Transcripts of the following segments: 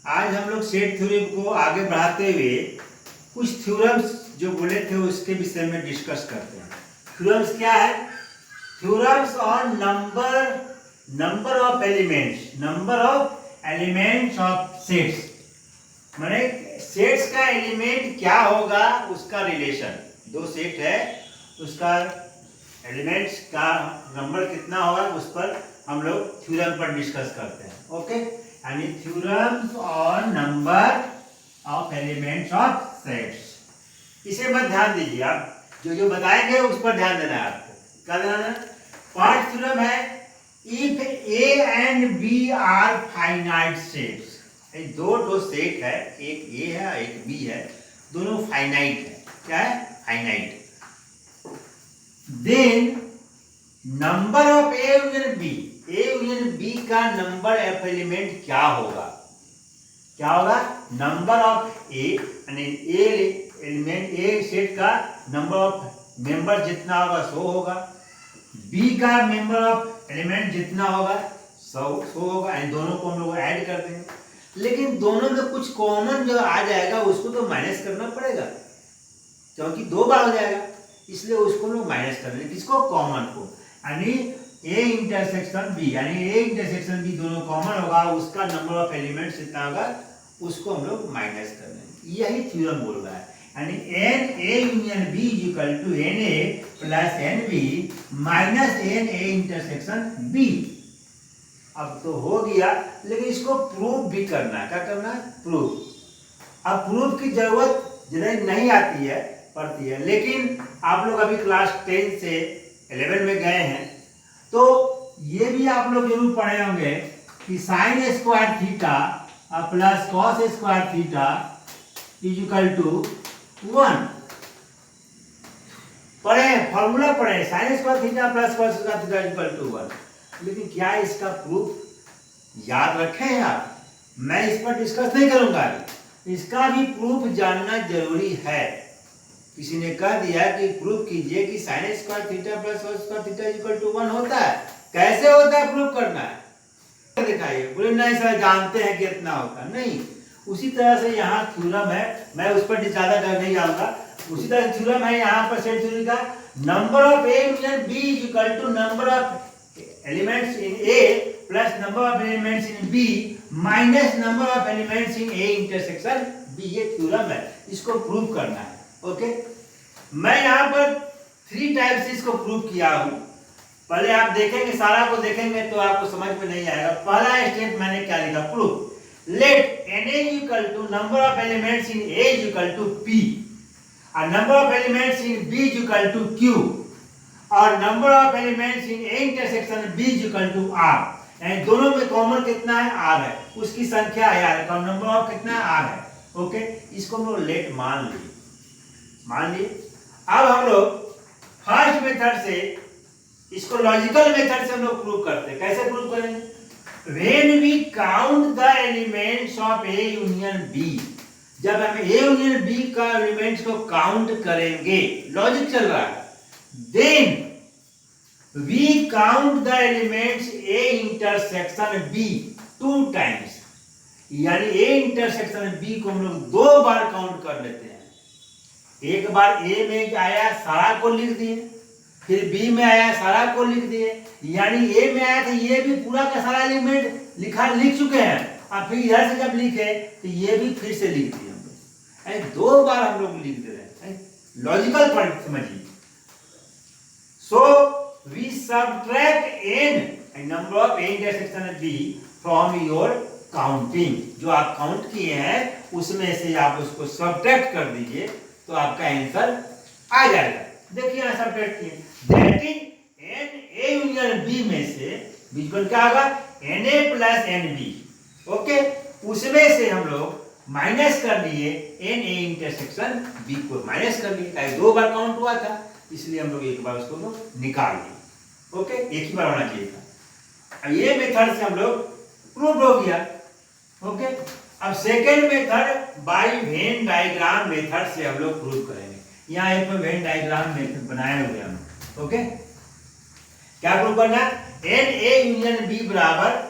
आज हम लोग सेट थ्योरी को आगे बढ़ाते हुए कुछ थ्योरम्स जो बोले थे उसके विषय में डिस्कस करते हैं। थ्योरम्स क्या है? Theorems on number of elements of sets. माने सेट्स का एलिमेंट क्या होगा उसका रिलेशन। दो सेट है उसका एलिमेंट्स का नंबर कितना होगा उस पर हम लोग थ्योरम पर डिस्कस करते हैं। ओके, यानी theorems on number of elements of sets. इसे मत ध्यान दीजिए, आप जो जो बताएंगे उस पर ध्यान देना है आपको। क्या ध्यान है? पार्ट थ्योरम है if A and B are finite sets. दो सेट है, एक ए है एक बी है, दोनों फाइनाइट है। क्या है? Finite. Then number of A union B का नंबर ऑफ एलिमेंट क्या होगा? क्या होगा? नंबर ऑफ ए यानी ए एलिमेंट ए सेट का नंबर ऑफ मेंबर जितना होगा 100 होगा, बी का मेंबर ऑफ एलिमेंट जितना होगा 100 होगा। इन दोनों को हम लोग ऐड कर देंगे, लेकिन दोनों में कुछ कॉमन जो आ जाएगा उसको तो माइनस करना पड़ेगा, क्योंकि 2 बार हो जाएगा, इसलिए उसको लोग माइनस कर देंगे। किसको? कॉमन को। यानी ए इंटरसेक्शन बी, यानी ए इंटरसेक्शन बी दोनों कॉमन होगा, उसका नंबर ऑफ एलिमेंट्स जितना होगा उसको हम लोग माइनस कर देंगे। यही थ्योरम बोल रहा है। यानी n A union B is equal to n A plus n B minus n A intersection B. अब तो हो गया, लेकिन इसको प्रूफ भी करना है। क्या करना है? प्रूफ। अब प्रूफ की जरूरत नहीं आती है, पड़ती है, लेकिन आप लोग अभी क्लास 10 से 11 में गए हैं तो ये भी आप लोग जरूर पढ़े होंगे कि sine square theta plus cos square theta is equal to 1। पढ़े, फॉर्मूला पढ़े, sine square theta plus cos square theta is equal to 1। लेकिन क्या इसका प्रूफ याद रखे हैं आप? मैं इस पर डिस्कस नहीं करूंगा। इसका भी प्रूफ जानना जरूरी है। किसी ने कह दिया कि प्रूफ कीजिए कि sine square theta plus cos square theta equal to 1 होता है। कैसे होता है? प्रूफ करना है। दिखाइए। बोले नहीं सर जानते हैं कि इतना होता है। नहीं, उसी तरह से यहाँ थ्योरम है, मैं उस पर ज्यादा नहीं जाऊंगा। उसी तरह थ्योरम है यहाँ पर सेट थ्योरी का, number of A union B is equal to number of elements in A plus number of elements in B minus number of elements in A intersection B. ये थ्योरम है, इसको prove करना है। Okay, मैं यहाँ पर 3 type से इसको प्रूव किया हूं। पहले आप देखेंगे, सारा को देखेंगे तो आपको समझ में नहीं आएगा। पहला स्टेप मैंने क्या लिखा? Proof let n A equal to number of elements in A equal to P और number of elements in B equal to Q और number of elements in A intersection B equal to R. यानी दोनों में common कितना है? Are है। उसकी संख्या है आर, का नंबर ऑफ कितना है? आर है। ओके, इसको हम लोग लेट मान लिए। अब हम लोग फर्स्ट मेथड से इसको लॉजिकल मेथड से हम लोग प्रूव करते हैं। कैसे प्रूव करेंगे? When we count the elements of A union B, जब हम ए यूनियन बी का एलिमेंट्स को काउंट करेंगे, लॉजिक चल रहा है, then we count the elements A intersection B 2 times. यानी ए इंटरसेक्शन बी को हम लोग 2 बार काउंट कर लेते हैं। एक बार ए में आया सारा को लिख दिए, फिर बी में आया सारा को लिख दिए। यानी ए में आया था ये भी पूरा का सारा एलिमेंट लिख चुके हैं, और फिर इधर से जब लिखे तो ये भी फिर से लिख दिए हम लोग। 2 बार हम लोग लिख दे रहे हैं। लॉजिकल पॉइंट समझिए। So we subtract n number of A intersection B from your counting. जो आप काउंट किए हैं उसमें से आप उसको सबट्रैक्ट कर दीजिए तो आपका आंसर आ जाएगा। देखिए यहां सबट्रैक्ट किए, that is n A union B में से बीच क्या होगा? N A plus n B. Okay, उसमें से हम लोग माइनस कर लिए एन ए इंटरसेक्शन बी को माइनस कर लिए। 2 बार काउंट हुआ था, इसलिए हम लोग एक बार उसको निकाल लिए। ओके, एक ही बार होना चाहिए था। अब ये मेथड से हम लोग प्रूव हो गया। ओके, अब second method by Venn diagram method से हम लोग प्रूव करेंगे। यहाँ एक वेन डायग्राम मेथड बनाए हुए हम। ओके, क्या प्रूव करना है? एन ए यूनियन बी बराबर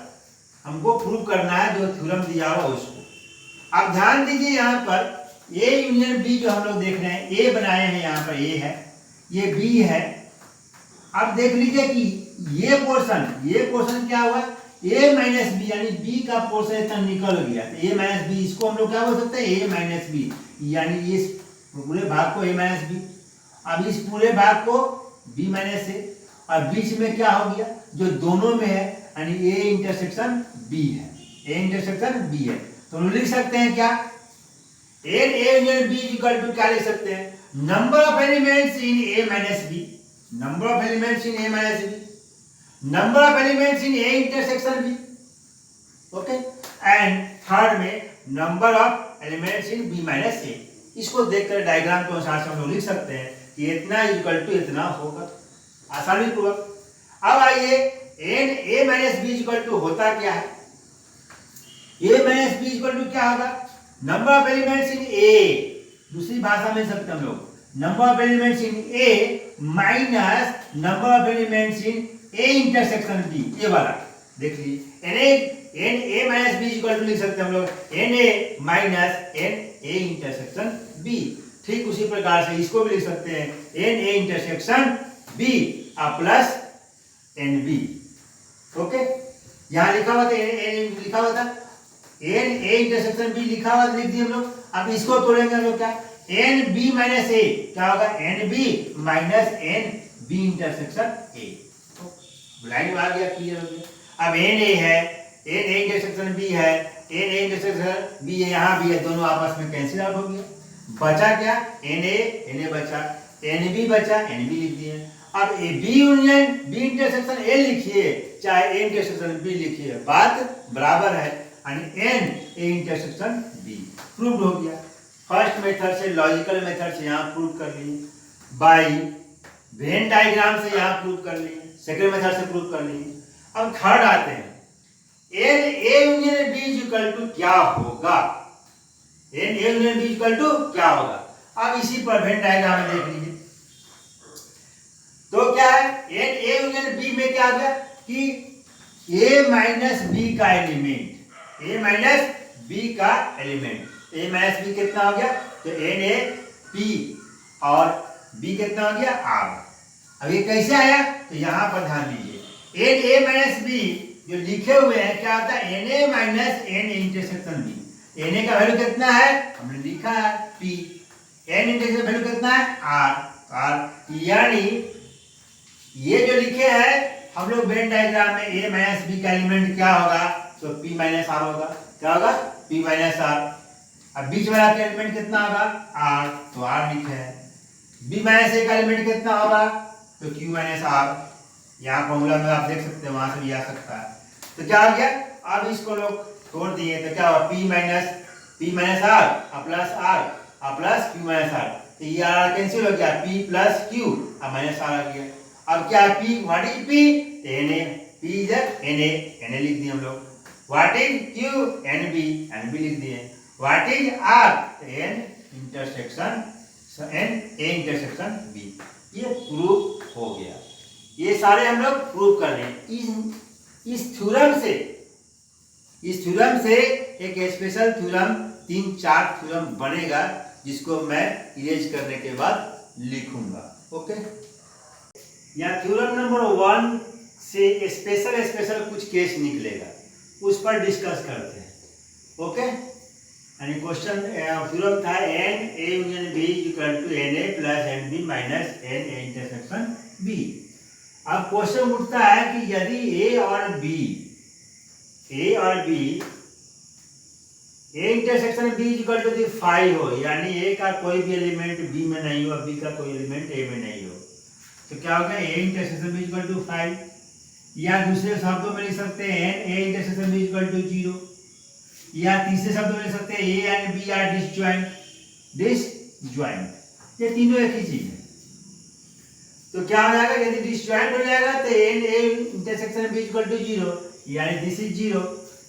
हमको प्रूव करना है जो थ्योरम दिया हुआ उसको। अब ध्यान दीजिए यहाँ पर ए यूनियन बी जो हम लोग देख रहे हैं, ए बनाए हैं, यहाँ पर ए है, ये बी है। अब देख लीजिए कि ये पोर्शन क्या हुआ, ए माइनस बी, यानी बी का पोर्शन इतना निकल गया, तो ए माइनस बी, इसको हम लोग क्या बोल सकते हैं, ए माइनस बी, यानी इस पूरे भाग को ए माइनस बी। अब इस पूरे भाग को बी माइनस ए, और बीच में क्या हो गया, जो दोनों में है, यानी ए इंटरसेक्शन बी है, ए इंटरसेक्शन बी है। तो हम लिख सकते हैं क्या, n A union B equal to क्या लिख सकते हैं, number of elements in A minus B, number of elements in A minus B, number of elements in A intersection B, okay. And third में number of elements in B minus A. इसको देखकर diagram के अनुसार से हम लोग लिख सकते हैं कि इतना इक्वल टू इतना होगा, आसानी पूर्वक। अब आइए n A minus B equal to होता क्या है, A minus B equal to क्या होगा, number of elements in A, दूसरी भाषा में सकते हम लोग, number of elements in A minus number of elements in A intersection B, ये वाला देख लीजिए, n A minus B equal to लिख सकते हैं हम लोग n A minus n A intersection B. ठीक उसी प्रकार से इसको भी लिख सकते हैं n A intersection B plus n B, okay. यहाँ लिखा हुआ था एन लिखा हुआ था, एन ए इंटरसेक्शन बी लिखा हुआ लिख दिए हम लोग। अब इसको तोड़ेंगे हम लोग, क्या एन बी माइनस ए क्या होगा, n B minus n B intersection A. Line आ गया, क्लियर हो गया। अब एन ए है, एन ए इंटरसेक्शन बी है, एन ए इंटरसेक्शन बी है, यहाँ भी है, दोनों आपस में कैंसिल आउट हो गया। बचा क्या, एन ए बचा, एन बी बचा, एन बी लिख दिए। अब A B union B intersection A लिखिए, चाहे ए इंटरसेक्शन बी लिखिए, बात बराबर है, यानी n A intersection B proved हो गया। फर्स्ट मेथड से, लॉजिकल मेथड से यहाँ प्रूव कर लिए, बाय वेन डायग्राम से यहाँ प्रूव कर लिए, सेकंड मेथड से प्रूव कर लिए। अब थर्ड आते हैं, n A union B equal to क्या होगा, n A union B equal to क्या होगा। अब इसी पर वेन डायग्राम में देख लीजिए, तो क्या है, एन ए यूनियन बी में क्या आ गया कि ए माइनस बी का एलिमेंट, ए माइनस बी का एलिमेंट, ए माइनस बी कितना हो गया, तो एन ए पी और बी कितना हो गया आर। अब ये कैसे आया, तो यहां पर ध्यान दीजिए, एन ए माइनस बी जो लिखे हुए हैं क्या होता है, n A minus n intersection B. N A का वैल्यू कितना है, हमने लिखा है पी, एन इंटरसेक्शन वैल्यू कितना है आर, यानी ये जो लिखे हैं हम लोग वेन डायग्राम में ए माइनस बी का एलिमेंट क्या होगा, तो पी माइनस आर होगा, क्या होगा, पी माइनस आर। अब बीच वाला का एलिमेंट कितना होगा आर, तो आर लिखे हैं। बी माइनस ए का एलिमेंट कितना होगा, तो क्यू माइनस आर, यहाँ फॉर्मूला में आप देख सकते हैं, वहां से भी आ सकता है। तो क्या हो गया, अब इसको लोग तोड़ दिए, तो क्या हुआ, P minus R plus Q minus R, तो ये आर कैंसिल हो गया, पी प्लस क्यू और माइनस आर आ गया। अब क्या है P, what is P, n A, P is n A लिख दिए हम लोग। What is Q, n B लिख दिए। What is R, n A intersection B. ये प्रूफ हो गया, ये सारे हम लोग प्रूव कर रहे हैं। इस थ्योरम से एक स्पेशल थ्योरम, 3-4 थ्योरम बनेगा, जिसको मैं इरेज करने के बाद लिखूंगा, ओके। या थ्योरम नंबर 1 से स्पेशल कुछ केस निकलेगा, उस पर डिस्कस करते हैं, ओके। यानी क्वेश्चन थ्योरम था n A union B equal to n A plus n B minus n A intersection B. अब क्वेश्चन उठता है कि यदि ए और B A intersection B equal to 5 हो, यानी ए का कोई भी एलिमेंट बी में नहीं हो, बी का कोई एलिमेंट ए में नहीं हो, तो क्या होगा, A intersection B equal to 5। या दूसरे शब्दों में लिख सकते हैं n A intersection B equal to 0, या तीसरे शब्दों में लिख सकते हैं A and B are disjoint. ये तीनों एक ही चीज है। तो क्या हो जाएगा, यदि डिसजॉइंट हो जाएगा तो n A intersection B equal to 0, यानी दिस इज 0।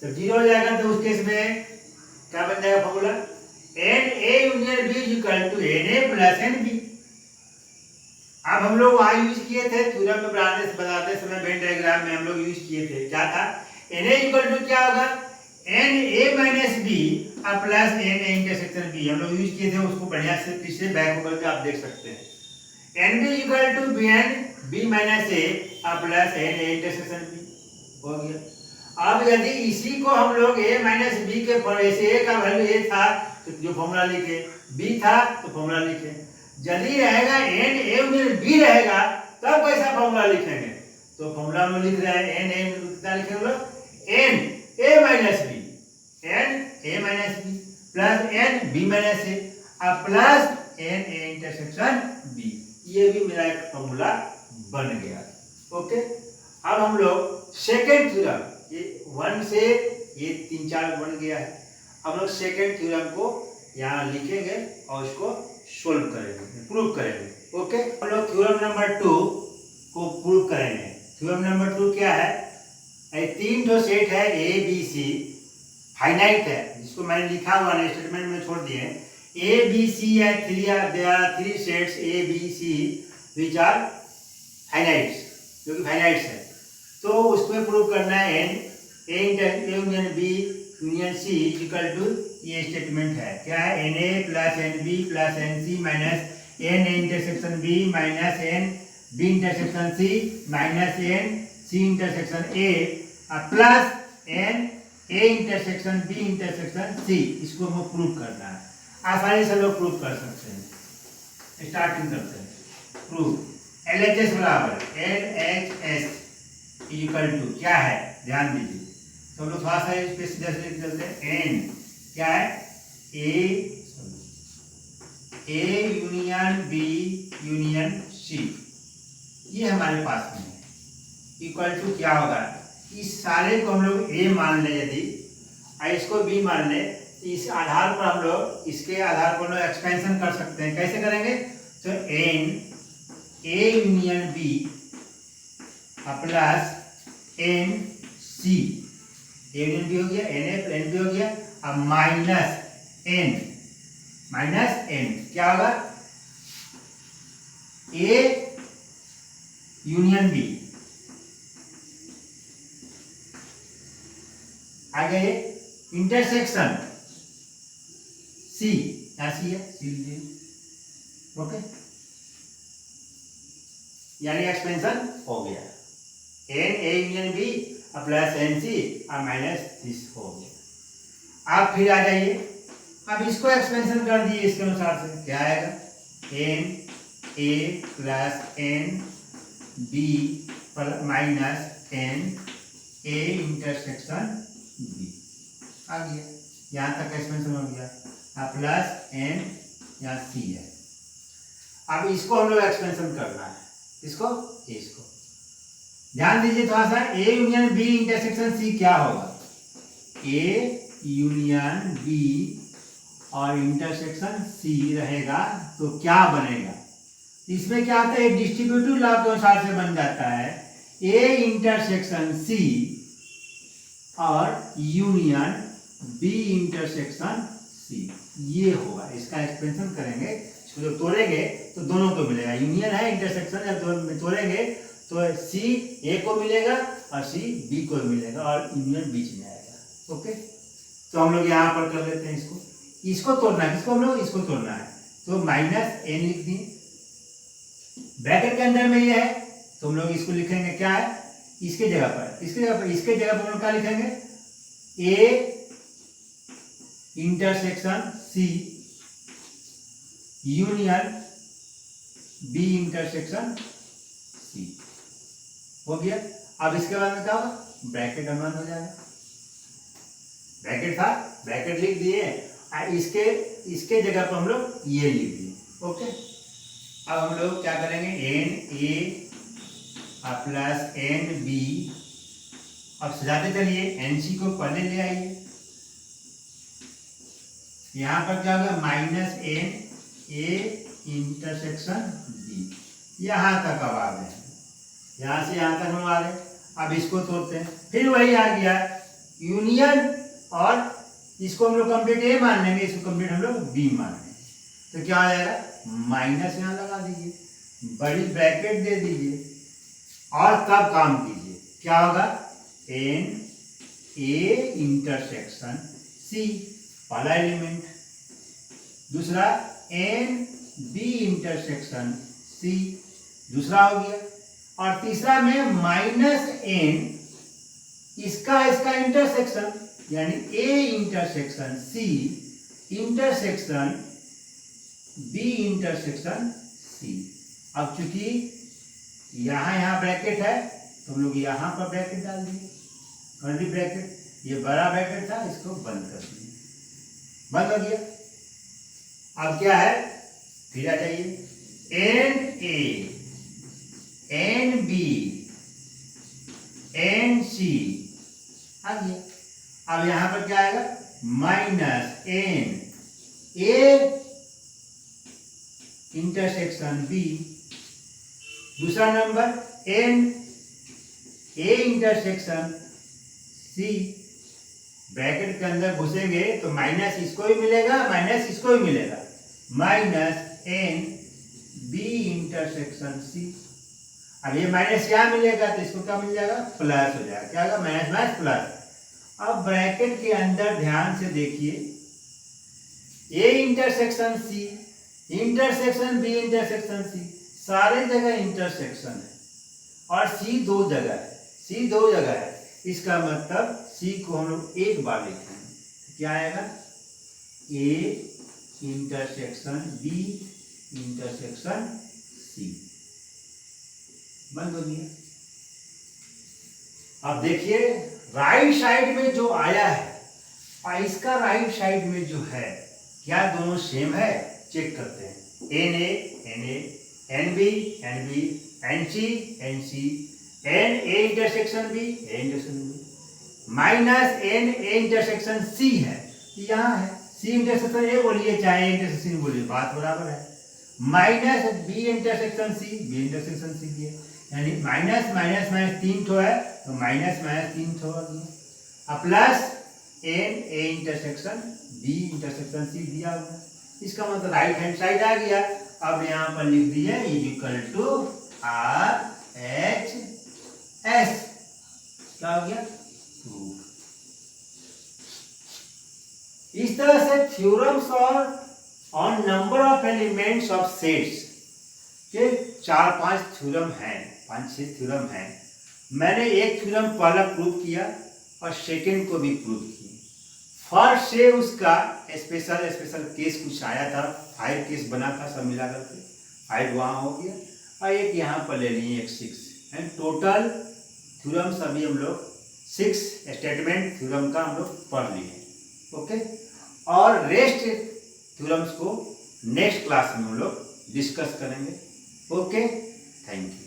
तो 0 हो जाएगा तो उस केस में क्या बन जाएगा formula, n A union B equal to n A plus n B. अब हम लोग वहां यूज किए थे थ्योरम में बताते समय वेन डायग्राम में हम लोग यूज किए थे, क्या था, एन ए इक्वल टू क्या होगा, n A minus B plus n A intersection B हम लोग यूज किए थे उसको बढ़िया से पीछे बैक होकर के आप देख सकते हैं। N B equal to B n B minus A plus n A intersection B हो गया। अब यदि इसी को हम लोग a माइनस बी के ऐसे a का वैल्यू a था तो जो फॉर्मूला लिखे, b था तो फॉर्मूला लिखे। यदि रहेगा n a यूनियन b रहेगा तब कैसा फॉर्मूला लिखेंगे? तो फॉर्मूला में लिख रहे हैं n a कितना लिखेंगे हम लोग? n a minus b, n a minus b plus n b minus a plus n a intersection b। ये भी मेरा एक फॉर्मूला बन गया। ओके, अब हम लोग सेकेंड थ्योरम, ये 1 से ये 3-4 बन गया है। हम लोग सेकेंड थ्योरम को यहाँ लिखेंगे और उसको सोल्व करेंगे, प्रूव करेंगे। ओके, हम लोग थ्योरम नंबर 2 को प्रूव करेंगे। थ्योरम नंबर 2 क्या है? ये 3 ठो सेट है ए बी सी, फाइनाइट है, जिसको मैंने लिखा हुआ है स्टेटमेंट में छोड़ दिए। ए बी सी है, there are 3 sets A B C which are finites, जो कि फाइनाइट्स है। तो उसमें प्रूव करना है n A union B union C equal to, ये स्टेटमेंट है क्या है? N A plus n B plus n C minus n A intersection B minus n B intersection C minus n C intersection A plus n A intersection B intersection C. इसको हमें prove करना है। आसानी से लोग prove कर सकते हैं। स्टार्टिंग करते हैं। प्रूव LHS बराबर LHS इक्वल टू क्या है? ध्यान दीजिए, तो हम लोग थोड़ा सा इस पे सीधा लिख देते हैं। एन क्या है? A union B union C, ये हमारे पास में है। इक्वल टू क्या होगा? इस सारे को हम लोग ए मान ले, यदि इसको बी मान ले, इस आधार पर हम लोग इसके आधार पर लोग एक्सपेंशन कर सकते हैं। कैसे करेंगे? तो n A union B plus n C, A union B हो गया, एन ए एन बी हो गया, अब माइनस एन क्या होगा? ए यूनियन बी, आगे इंटरसेक्शन सी, यहां सी है, सी लीजिए। ओके, यानी एक्सपेंशन हो गया। N A union B plus n C minus this हो गया। आप फिर आ जाइए, अब इसको एक्सपेंशन कर दिए इसके अनुसार से, क्या आएगा? N A plus n B minus n A intersection B आ गया। यहाँ तक एक्सपेंशन हो गया, प्लस एन यहाँ सी है। अब इसको हम लोग एक्सपेंशन करना है, इसको ध्यान दीजिए थोड़ा सा। A union B intersection C क्या होगा? ए यूनियन बी और इंटरसेक्शन सी रहेगा तो क्या बनेगा? इसमें क्या आता है? डिस्ट्रीब्यूटिव लॉ के अनुसार से बन जाता है ए इंटरसेक्शन सी और यूनियन बी इंटरसेक्शन सी, ये होगा। इसका एक्सपेंशन करेंगे, इसको जब तोड़ेंगे तो दोनों को मिलेगा। यूनियन है, इंटरसेक्शन है, तो तोड़ेंगे तो सी ए को मिलेगा और सी बी को मिलेगा और यूनियन बीच में आएगा। ओके, तो हम लोग यहाँ पर कर लेते हैं इसको तोड़ना है। किसको? हम लोग इसको तोड़ना है, तो माइनस एन लिख दिए। ब्रैकेट के अंदर में ये है तो हम लोग इसको लिखेंगे क्या है? इसके जगह पर हम लोग क्या लिखेंगे? A intersection C union B intersection C हो गया। अब इसके बाद में क्या होगा? ब्रैकेट अनबंद हो जाएगा। ब्रैकेट था, ब्रैकेट लिख दिए, इसके जगह पर हम लोग ये लिख दिए। ओके, अब हम लोग क्या करेंगे? N A plus n B, अब सजाते चलिए। एन सी को पहले ले आइए, यहां पर क्या होगा? Minus n A intersection B, यहां तक अब आ गए, यहां से यहां तक हम आ गए। अब इसको तोड़ते हैं, फिर वही आ गया यूनियन, और इसको हम लोग कंप्लीट ए मान लेंगे, इसको कंप्लीट हम लोग बी मान लेंगे। तो क्या आ जाएगा? माइनस यहां लगा दीजिए, बड़ी ब्रैकेट दे दीजिए और तब काम कीजिए। क्या होगा? एन ए इंटरसेक्शन सी, पहला एलिमेंट। दूसरा एन बी इंटरसेक्शन सी, दूसरा हो गया। और तीसरा में माइनस एन इसका इंटरसेक्शन, यानी A intersection C intersection B intersection C. अब चूंकि यहाँ ब्रैकेट है तो हम लोग यहाँ पर ब्रैकेट डाल दिए, कर्ली ब्रैकेट। ये बड़ा ब्रैकेट था, इसको बंद कर दिए, बंद हो गया। अब क्या है, फिर आ जाइए, n A n B n C आ गया। अब यहां पर क्या आएगा, minus n A intersection B, दूसरा number n A intersection C. Bracket के अंदर घुसेंगे तो माइनस इसको ही मिलेगा, माइनस इसको ही मिलेगा, minus n B intersection C. अब ये माइनस यहाँ मिलेगा तो इसको क्या मिल जाएगा, प्लस हो जाएगा। क्या होगा, माइनस माइनस प्लस। अब ब्रैकेट के अंदर ध्यान से देखिए, A intersection C intersection B intersection C, सारे जगह इंटरसेक्शन है और सी दो जगह है, सी दो जगह है। इसका मतलब सी को हम लोग एक बार लिखेंगे, क्या आएगा, A intersection B intersection C, बंद हो गया। अब देखिए राइट साइड में जो आया है और इसका राइट साइड में जो है, क्या दोनों सेम है, चेक करते हैं। N A n B n C n A intersection B A intersection B, minus n A intersection C है, यहाँ है, सी इंटरसेक्शन ए बोलिए चाहे इंटरसेक्शन बोलिए, बात बराबर है। Minus B intersection C B intersection C भी है, यानी माइनस माइनस माइनस तीन ठो है तो माइनस माइनस तीन ठो आ गया। अब plus n A intersection B intersection C दिया हुआ, इसका मतलब राइट हैंड साइड आ गया। अब यहाँ पर लिख दिए equal to R H S, क्या हो गया, प्रूफ। इस तरह से theorems on number of elements of sets के 4-5 थ्योरम हैं, 5-6 थ्योरम हैं। मैंने एक थ्योरम पहला प्रूव किया और सेकंड को भी प्रूव किया। फर्स्ट से उसका स्पेशल केस कुछ आया था, 5 केस बना था, सब मिला करके 5 वहाँ हो गया और एक यहाँ पर ले लिए, एक 6 एंड टोटल थ्योरम सभी हम लोग 6 स्टेटमेंट थ्योरम का हम लोग पढ़ लिए। ओके, और रेस्ट थ्योरम्स को नेक्स्ट क्लास में हम लोग डिस्कस करेंगे। Okay, thank you.